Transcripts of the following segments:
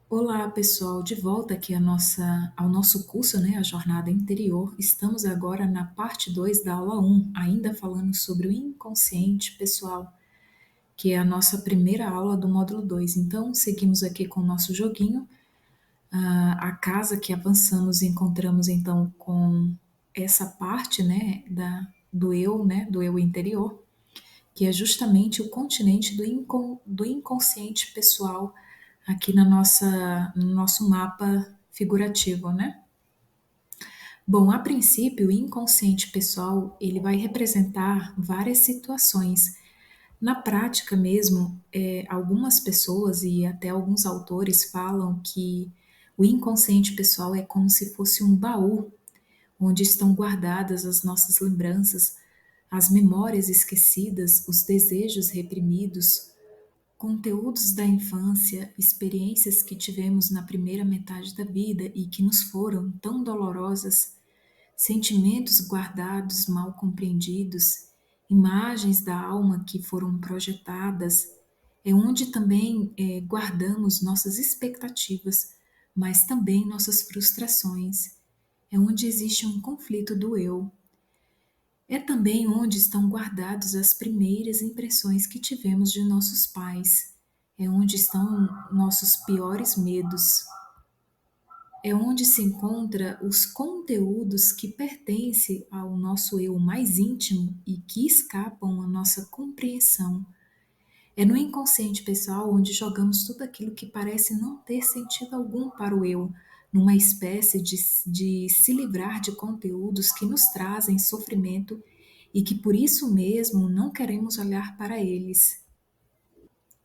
Olá, pessoal, de volta aqui ao nosso curso, né, a Jornada Interior. Estamos agora na parte 2 da aula um, ainda falando sobre o inconsciente pessoal, que é a nossa primeira aula do módulo 2. Então, seguimos aqui com o nosso joguinho. A casa que avançamos, encontramos então com essa parte, né, do eu interior, que é justamente o continente do inconsciente pessoal aqui no nosso mapa figurativo, né? Bom, a princípio, o inconsciente pessoal ele vai representar várias situações. Na prática mesmo, algumas pessoas e até alguns autores falam que o inconsciente pessoal é como se fosse um baú onde estão guardadas as nossas lembranças, as memórias esquecidas, os desejos reprimidos, conteúdos da infância, experiências que tivemos na primeira metade da vida e que nos foram tão dolorosas, sentimentos guardados, mal compreendidos, imagens da alma que foram projetadas, é onde também guardamos nossas expectativas, mas também nossas frustrações. É onde existe um conflito do eu. É também onde estão guardadas as primeiras impressões que tivemos de nossos pais. É onde estão nossos piores medos. É onde se encontra os conteúdos que pertencem ao nosso eu mais íntimo e que escapam à nossa compreensão. É no inconsciente pessoal onde jogamos tudo aquilo que parece não ter sentido algum para o eu, numa espécie de se livrar de conteúdos que nos trazem sofrimento e que por isso mesmo não queremos olhar para eles.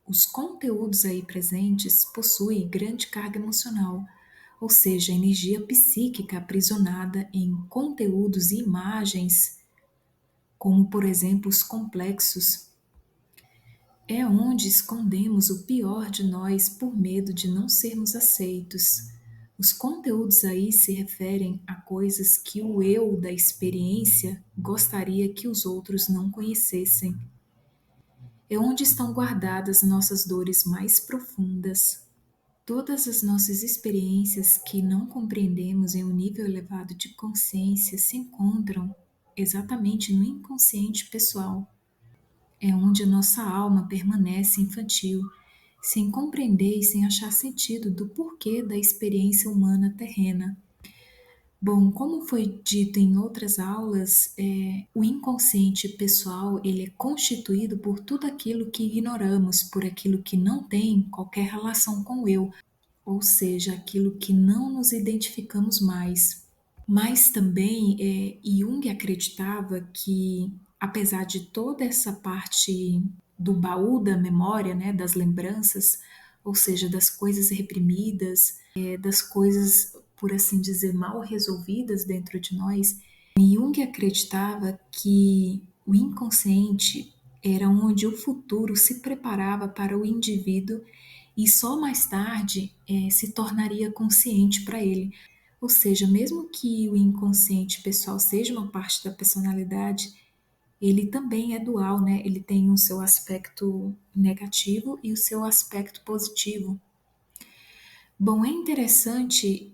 Os conteúdos aí presentes possuem grande carga emocional, ou seja, energia psíquica aprisionada em conteúdos e imagens, como por exemplo os complexos. É onde escondemos o pior de nós por medo de não sermos aceitos. Os conteúdos aí se referem a coisas que o eu da experiência gostaria que os outros não conhecessem. É onde estão guardadas nossas dores mais profundas. Todas as nossas experiências que não compreendemos em um nível elevado de consciência se encontram exatamente no inconsciente pessoal. É onde nossa alma permanece infantil, sem compreender e sem achar sentido do porquê da experiência humana terrena. Bom, como foi dito em outras aulas, o inconsciente pessoal ele é constituído por tudo aquilo que ignoramos, por aquilo que não tem qualquer relação com o eu, ou seja, aquilo que não nos identificamos mais. Mas também Jung acreditava que, apesar de toda essa parte do baú da memória, né, das lembranças, ou seja, das coisas reprimidas, das coisas, por assim dizer, mal resolvidas dentro de nós, Jung acreditava que o inconsciente era onde o futuro se preparava para o indivíduo e só mais tarde se tornaria consciente para ele. Ou seja, mesmo que o inconsciente pessoal seja uma parte da personalidade, ele também é dual, né? Ele tem o seu aspecto negativo e o seu aspecto positivo. Bom, é interessante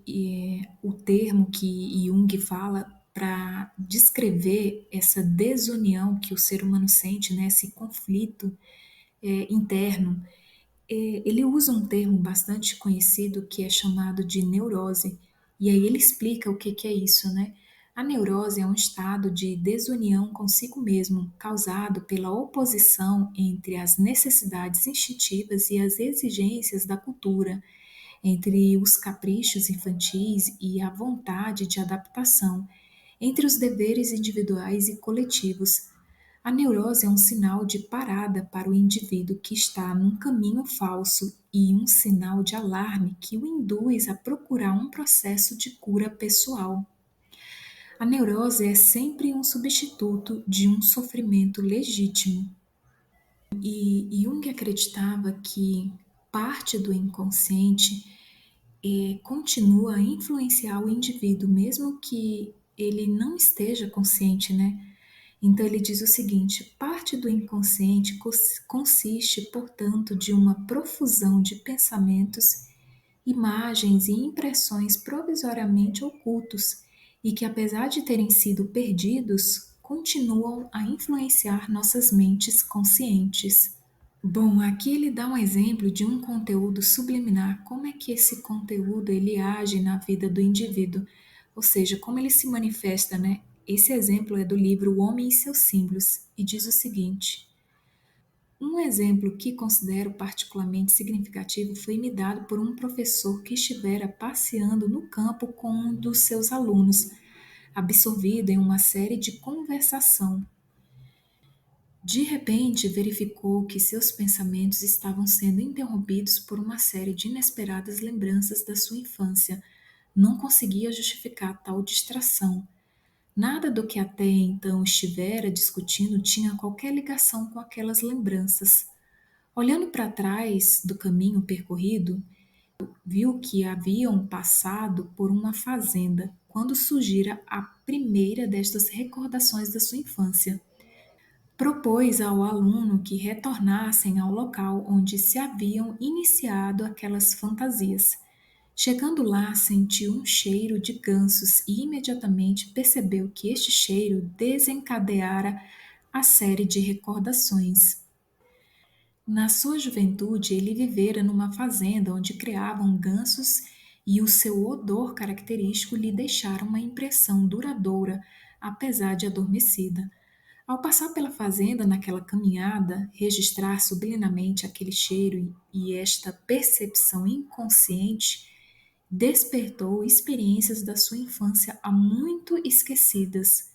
o termo que Jung fala para descrever essa desunião que o ser humano sente, né? Esse conflito interno. Ele usa um termo bastante conhecido que é chamado de neurose, e aí ele explica o que é isso, né? A neurose é um estado de desunião consigo mesmo, causado pela oposição entre as necessidades instintivas e as exigências da cultura, entre os caprichos infantis e a vontade de adaptação, entre os deveres individuais e coletivos. A neurose é um sinal de parada para o indivíduo que está num caminho falso e um sinal de alarme que o induz a procurar um processo de cura pessoal. A neurose é sempre um substituto de um sofrimento legítimo. E Jung acreditava que parte do inconsciente continua a influenciar o indivíduo, mesmo que ele não esteja consciente, né? Então ele diz o seguinte: parte do inconsciente consiste, portanto, de uma profusão de pensamentos imagens e impressões provisoriamente ocultos e que, apesar de terem sido perdidos, continuam a influenciar nossas mentes conscientes. Bom, aqui ele dá um exemplo de um conteúdo subliminar, como é que esse conteúdo ele age na vida do indivíduo, ou seja, como ele se manifesta, né? Esse exemplo é do livro O Homem e seus Símbolos e diz o seguinte: um exemplo que considero particularmente significativo foi me dado por um professor que estivera passeando no campo com um dos seus alunos, absorvido em uma série de conversação. De repente, verificou que seus pensamentos estavam sendo interrompidos por uma série de inesperadas lembranças da sua infância. Não conseguia justificar tal distração. Nada do que até então estivera discutindo tinha qualquer ligação com aquelas lembranças. Olhando para trás do caminho percorrido, viu que haviam passado por uma fazenda quando surgira a primeira destas recordações da sua infância. Propôs ao aluno que retornassem ao local onde se haviam iniciado aquelas fantasias. Chegando lá, sentiu um cheiro de gansos e imediatamente percebeu que este cheiro desencadeara a série de recordações. Na sua juventude, ele vivera numa fazenda onde criavam gansos e o seu odor característico lhe deixara uma impressão duradoura, apesar de adormecida. Ao passar pela fazenda naquela caminhada, registrar sublinamente aquele cheiro e esta percepção inconsciente despertou experiências da sua infância há muito esquecidas.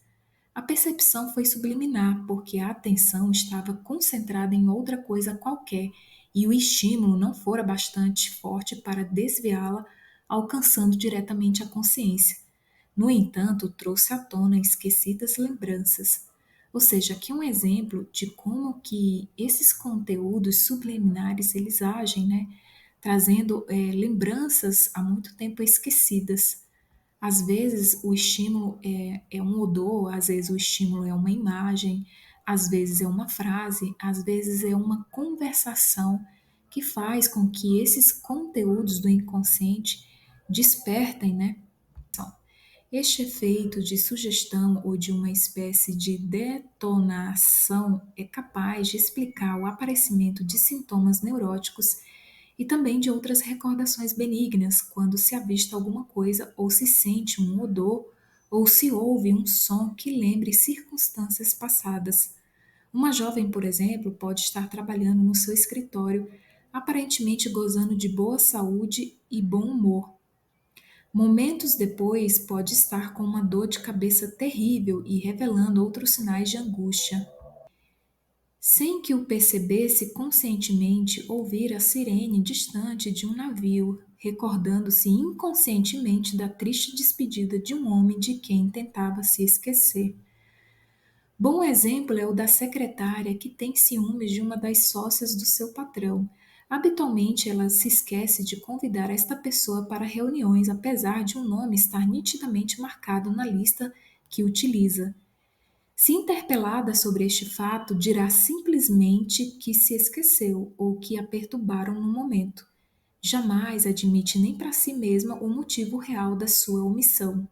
A percepção foi subliminar, porque a atenção estava concentrada em outra coisa qualquer e o estímulo não fora bastante forte para desviá-la, alcançando diretamente a consciência. No entanto, trouxe à tona esquecidas lembranças. Ou seja, aqui um exemplo de como que esses conteúdos subliminares eles agem, né? Trazendo lembranças há muito tempo esquecidas. Às vezes o estímulo é um odor, às vezes o estímulo é uma imagem, às vezes é uma frase, às vezes é uma conversação que faz com que esses conteúdos do inconsciente despertem, né? Este efeito de sugestão ou de uma espécie de detonação é capaz de explicar o aparecimento de sintomas neuróticos e também de outras recordações benignas quando se avista alguma coisa ou se sente um odor ou se ouve um som que lembre circunstâncias passadas. Uma jovem, por exemplo, pode estar trabalhando no seu escritório, aparentemente gozando de boa saúde e bom humor. Momentos depois, pode estar com uma dor de cabeça terrível e revelando outros sinais de angústia. Sem que o percebesse conscientemente, ouvir a sirene distante de um navio, recordando-se inconscientemente da triste despedida de um homem de quem tentava se esquecer. Bom exemplo é o da secretária que tem ciúmes de uma das sócias do seu patrão. Habitualmente, ela se esquece de convidar esta pessoa para reuniões, apesar de um nome estar nitidamente marcado na lista que utiliza. Se interpelada sobre este fato, dirá simplesmente que se esqueceu ou que a perturbaram no momento. Jamais admite nem para si mesma o motivo real da sua omissão.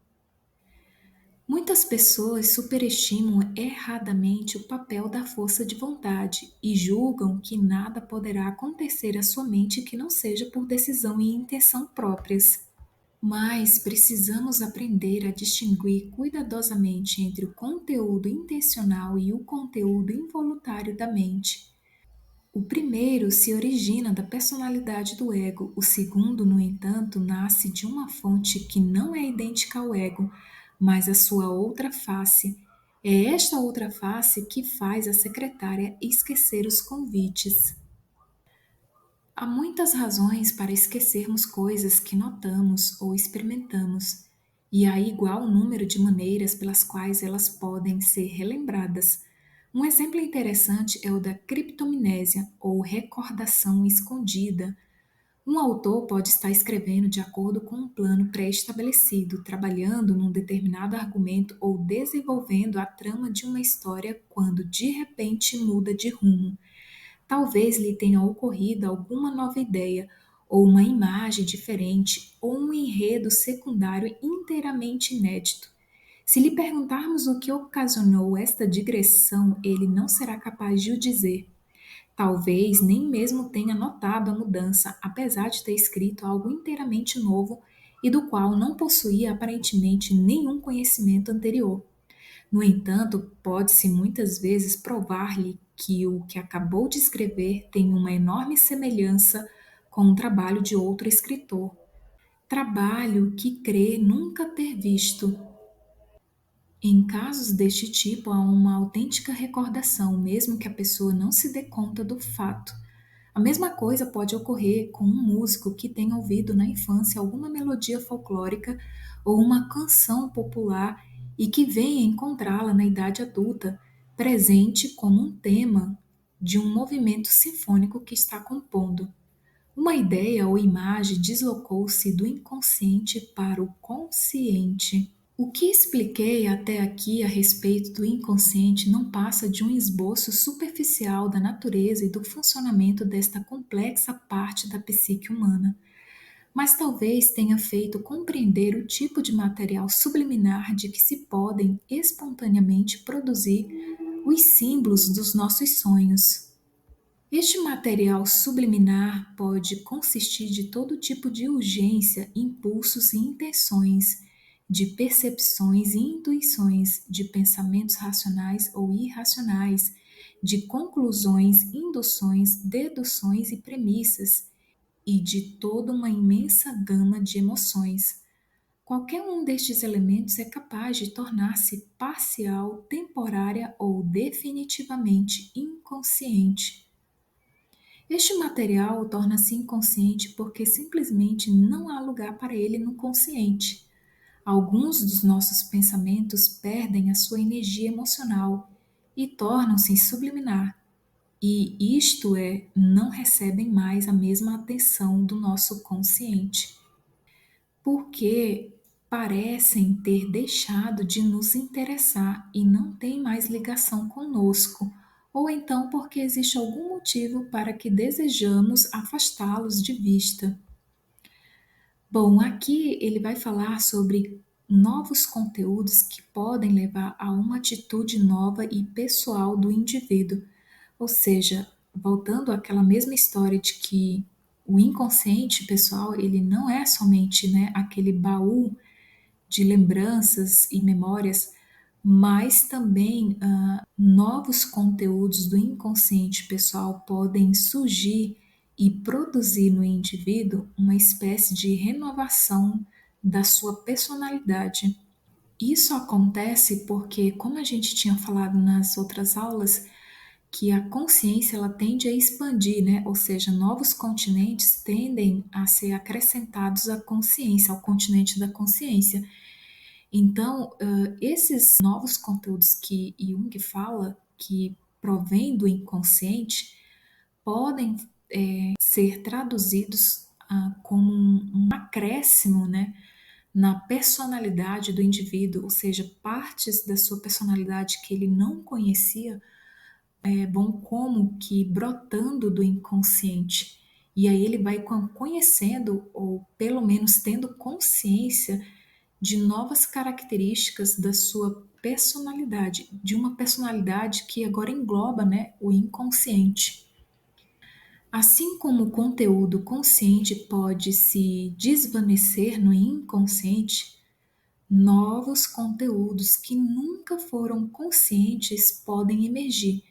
Muitas pessoas superestimam erradamente o papel da força de vontade e julgam que nada poderá acontecer à sua mente que não seja por decisão e intenção próprias. Mas precisamos aprender a distinguir cuidadosamente entre o conteúdo intencional e o conteúdo involuntário da mente. O primeiro se origina da personalidade do ego, o segundo, no entanto, nasce de uma fonte que não é idêntica ao ego, mas a sua outra face. É esta outra face que faz a secretária esquecer os convites. Há muitas razões para esquecermos coisas que notamos ou experimentamos, e há igual número de maneiras pelas quais elas podem ser relembradas. Um exemplo interessante é o da criptomnésia, ou recordação escondida. Um autor pode estar escrevendo de acordo com um plano pré-estabelecido, trabalhando num determinado argumento ou desenvolvendo a trama de uma história quando de repente muda de rumo. Talvez lhe tenha ocorrido alguma nova ideia, ou uma imagem diferente, ou um enredo secundário inteiramente inédito. Se lhe perguntarmos o que ocasionou esta digressão, ele não será capaz de o dizer. Talvez nem mesmo tenha notado a mudança, apesar de ter escrito algo inteiramente novo e do qual não possuía aparentemente nenhum conhecimento anterior. No entanto, pode-se muitas vezes provar-lhe que o que acabou de escrever tem uma enorme semelhança com o trabalho de outro escritor. Trabalho que crê nunca ter visto. Em casos deste tipo, há uma autêntica recordação, mesmo que a pessoa não se dê conta do fato. A mesma coisa pode ocorrer com um músico que tenha ouvido na infância alguma melodia folclórica ou uma canção popular e que venha encontrá-la na idade adulta, presente como um tema de um movimento sinfônico que está compondo. Uma ideia ou imagem deslocou-se do inconsciente para o consciente. O que expliquei até aqui a respeito do inconsciente não passa de um esboço superficial da natureza e do funcionamento desta complexa parte da psique humana, mas talvez tenha feito compreender o tipo de material subliminar de que se podem espontaneamente produzir os símbolos dos nossos sonhos. Este material subliminar pode consistir de todo tipo de urgência, impulsos e intenções, de percepções e intuições, de pensamentos racionais ou irracionais, de conclusões, induções, deduções e premissas, e de toda uma imensa gama de emoções. Qualquer um destes elementos é capaz de tornar-se parcial, temporária ou definitivamente inconsciente. Este material torna-se inconsciente porque simplesmente não há lugar para ele no consciente. Alguns dos nossos pensamentos perdem a sua energia emocional e tornam-se subliminar, e isto é, não recebem mais a mesma atenção do nosso consciente, porque parecem ter deixado de nos interessar e não têm mais ligação conosco, ou então porque existe algum motivo para que desejamos afastá-los de vista. Bom, aqui ele vai falar sobre novos conteúdos que podem levar a uma atitude nova e pessoal do indivíduo. Ou seja, voltando àquela mesma história de que o inconsciente pessoal, ele não é somente, né, aquele baú de lembranças e memórias, mas também novos conteúdos do inconsciente pessoal podem surgir e produzir no indivíduo uma espécie de renovação da sua personalidade. Isso acontece porque, como a gente tinha falado nas outras aulas, que a consciência ela tende a expandir, né? Ou seja, novos continentes tendem a ser acrescentados à consciência, ao continente da consciência. Então, esses novos conteúdos que Jung fala, que provêm do inconsciente, podem ser traduzidos como um acréscimo, né, na personalidade do indivíduo, ou seja, partes da sua personalidade que ele não conhecia, vão como que brotando do inconsciente. E aí ele vai conhecendo, ou pelo menos tendo consciência de novas características da sua personalidade, de uma personalidade que agora engloba, né, o inconsciente. Assim como o conteúdo consciente pode se desvanecer no inconsciente, novos conteúdos que nunca foram conscientes podem emergir.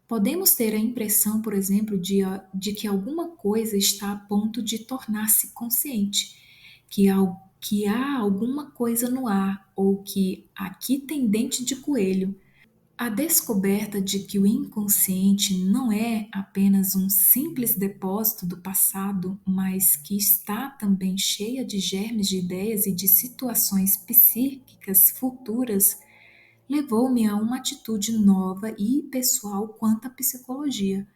Podemos ter a impressão, por exemplo, de que alguma coisa está a ponto de tornar-se consciente, que há alguma coisa no ar, ou que aqui tem dente de coelho. A descoberta de que o inconsciente não é apenas um simples depósito do passado, mas que está também cheia de germes de ideias e de situações psíquicas futuras, levou-me a uma atitude nova e pessoal quanto à psicologia.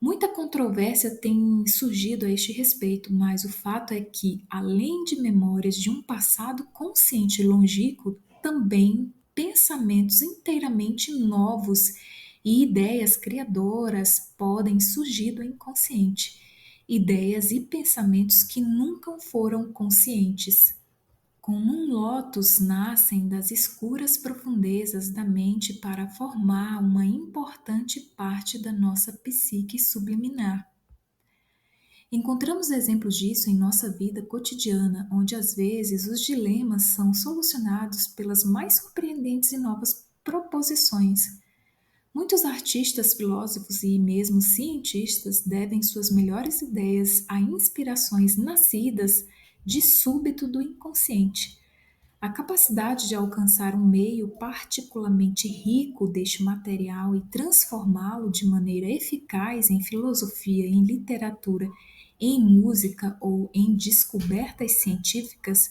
Muita controvérsia tem surgido a este respeito, mas o fato é que, além de memórias de um passado consciente e longínquo, também pensamentos inteiramente novos e ideias criadoras podem surgir do inconsciente. ideias e pensamentos que nunca foram conscientes. Como um lótus nascem das escuras profundezas da mente para formar uma importante parte da nossa psique subliminar. Encontramos exemplos disso em nossa vida cotidiana, onde às vezes os dilemas são solucionados pelas mais surpreendentes e novas proposições. Muitos artistas, filósofos e mesmo cientistas devem suas melhores ideias a inspirações nascidas de súbito do inconsciente. A capacidade de alcançar um meio particularmente rico deste material e transformá-lo de maneira eficaz em filosofia, em literatura, em música ou em descobertas científicas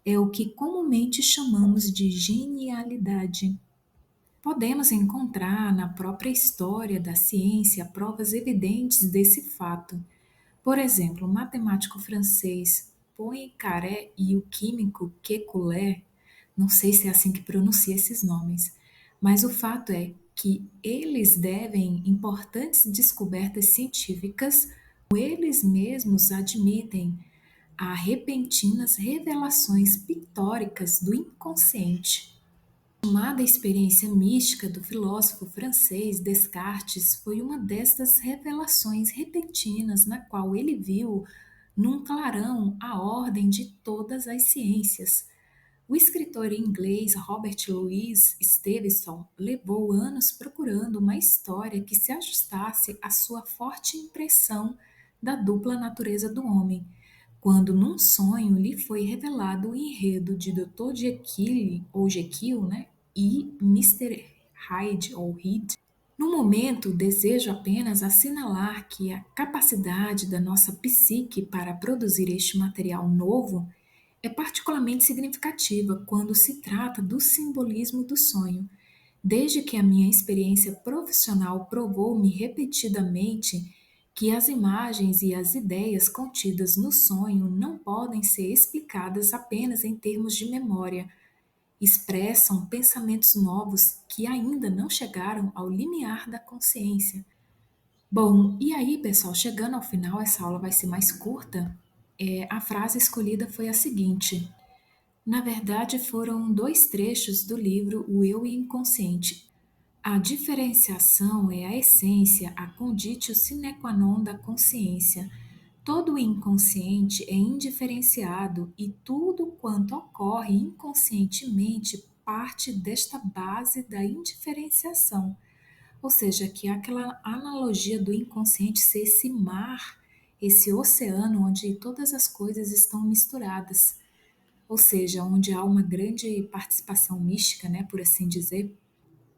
é o que comumente chamamos de genialidade. Podemos encontrar na própria história da ciência provas evidentes desse fato. Por exemplo, o matemático francês Poincaré e o químico Kekulé, não sei se é assim que pronuncia esses nomes, mas o fato é que eles devem importantes descobertas científicas, ou eles mesmos admitem a repentinas revelações pictóricas do inconsciente. A chamada experiência mística do filósofo francês Descartes foi uma destas revelações repentinas na qual ele viu num clarão a ordem de todas as ciências. O escritor inglês Robert Louis Stevenson levou anos procurando uma história que se ajustasse à sua forte impressão da dupla natureza do homem, quando num sonho lhe foi revelado o enredo de Dr. Jekyll, né, e Mr. Hyde ou Hyde. No momento, desejo apenas assinalar que a capacidade da nossa psique para produzir este material novo é particularmente significativa quando se trata do simbolismo do sonho. Desde que a minha experiência profissional provou-me repetidamente que as imagens e as ideias contidas no sonho não podem ser explicadas apenas em termos de memória, expressam pensamentos novos que ainda não chegaram ao limiar da consciência. Bom, e aí, pessoal, chegando ao final, essa aula vai ser mais curta. A frase escolhida foi a seguinte: na verdade, foram dois trechos do livro O Eu e Inconsciente. A diferenciação é a essência, a conditio sine qua non da consciência. Todo o inconsciente é indiferenciado e tudo quanto ocorre inconscientemente parte desta base da indiferenciação. Ou seja, que é aquela analogia do inconsciente ser esse mar, esse oceano onde todas as coisas estão misturadas. Ou seja, onde há uma grande participação mística, né, por assim dizer.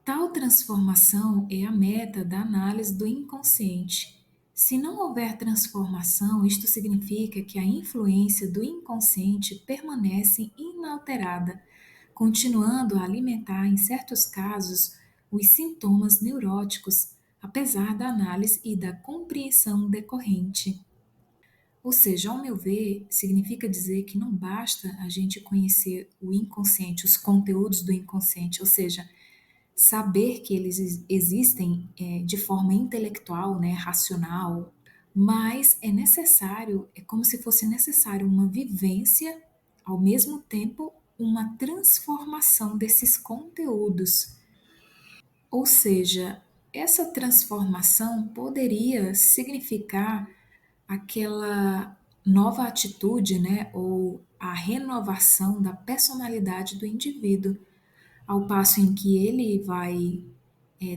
Tal transformação é a meta da análise do inconsciente. Se não houver transformação, isto significa que a influência do inconsciente permanece inalterada, continuando a alimentar, em certos casos, os sintomas neuróticos, apesar da análise e da compreensão decorrente. Ou seja, ao meu ver, significa dizer que não basta a gente conhecer o inconsciente, os conteúdos do inconsciente, ou seja, saber que eles existem de forma intelectual, né, racional, mas é necessário, é como se fosse necessário uma vivência, ao mesmo tempo, uma transformação desses conteúdos. Ou seja, essa transformação poderia significar aquela nova atitude, né, ou a renovação da personalidade do indivíduo, ao passo em que ele vai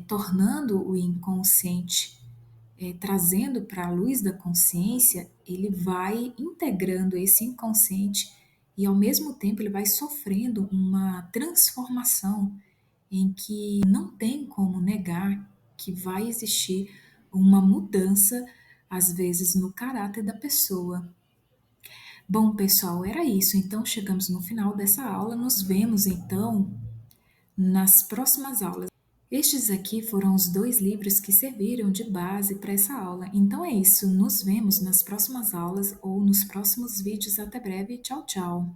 tornando o inconsciente, trazendo para a luz da consciência, ele vai integrando esse inconsciente e, ao mesmo tempo, ele vai sofrendo uma transformação em que não tem como negar que vai existir uma mudança, às vezes, no caráter da pessoa. Bom, pessoal, era isso. Então, chegamos no final dessa aula. Nos vemos, então, nas próximas aulas. Estes aqui foram os dois livros que serviram de base para essa aula. Então é isso. Nos vemos nas próximas aulas ou nos próximos vídeos. Até breve. Tchau, tchau.